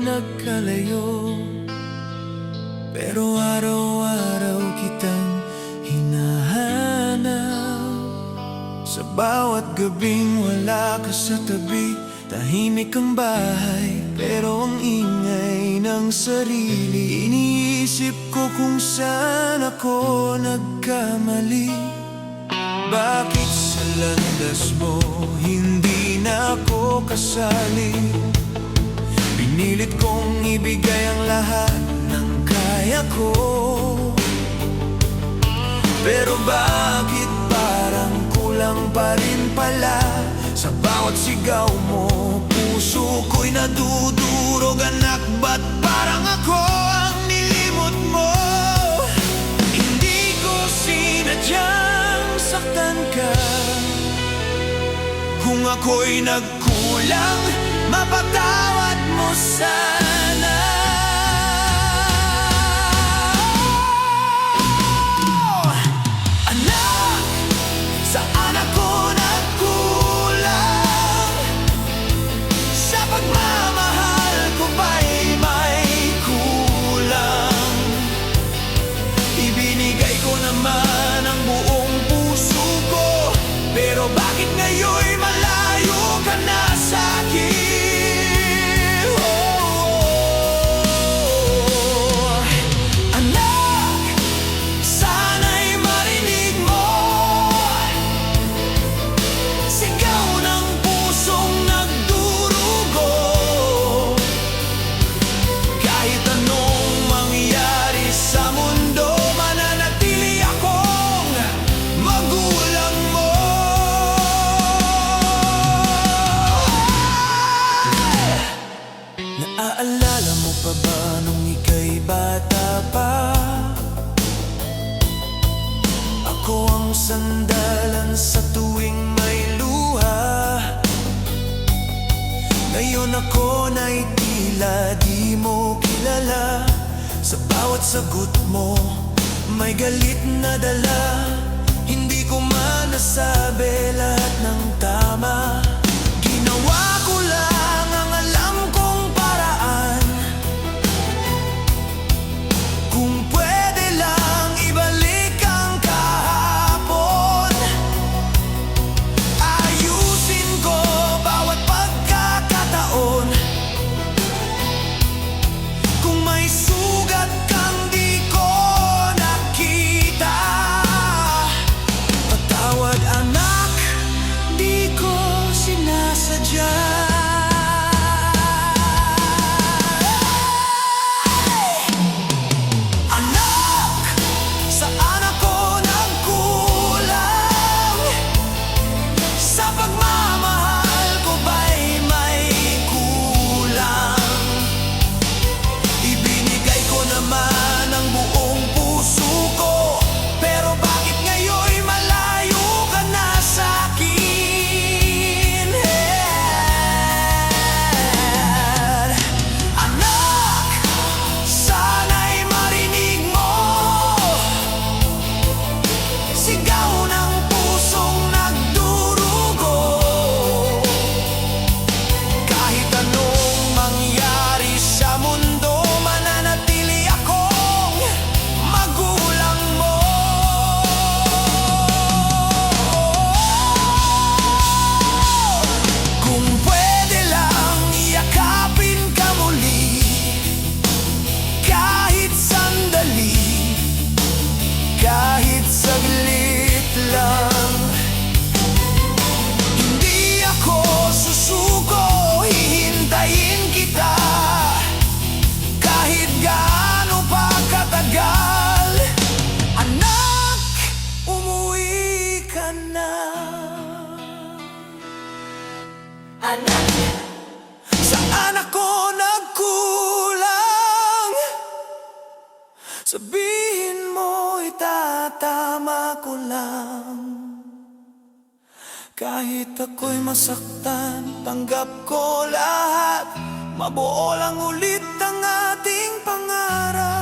nagkalayo, pero araw-araw kitang hinahanap. Sa bawat gabing wala ka sa tabi, tahimik ang bahay, pero ang ingay ng sarili. Iniisip ko kung saan ako nagkamali. Bakit sa landas mo hindi na ako kasali? Pinilit kong ibigay ang lahat ng kaya ko, pero bakit parang kulang pa rin pala? Sa bawat sigaw mo, puso ko'y nadudurog. Anak, ba't parang ako ang nilimot mo? Hindi ko sinadyang saktan ka. Kung ako'y nagkulang, mapatawad mo sana. Anak, saan ako nagkulang? Sa pagmamahal ko ba'y may kulang? Ibinigay ko naman ang buong puso ko, pero bakit ngayon'y malayo ka na sa'kin? Anak, sana'y marinig mo sigaw ng pusong nagdurugo. Kahit anong mangyari sa mundo, mananatili akong magulang mo. Naaalala mo pa ba nung ika'y bata pa? Ako ang sandalan sa tuwing may luha. Ngayon ako na'y tila di mo kilala. Sa bawat sagot mo, may galit na dala. Hindi ko man nasabi lahat ng tama. Ginawa ko lang ang alam kong paraan. Kung pwede lang ibalik ang kahapon, ayusin ko bawat pagkakataon. Kung may sugat kang di ko nakita, patawad anak, di ko sinasadya. Anak, saan ako nagkulang? Sa pagmamahal ko ba'y may kulang? Ibinigay ko naman ang buong puso ko, pero bakit ngayon'y malayo ka na sa'kin? Anak, sana'y marinig mo sigaw ng pusong nagdurugo. Kahit anong mangyari sa mundo, mananatili akong magulang mo. Kung pwede lang yakapin ka muli, kahit sandali, kahit saglit lang. Hindi ako susuko, hihintayin kita kahit gaano pa katagal. Anak, umuwi ka na. Anak, saan ako nagkulang? Sabihin mo, itatama ko lang. Kahit ako'y masaktan, tanggap ko lahat. Mabuo lang ulit ang ating pangarap.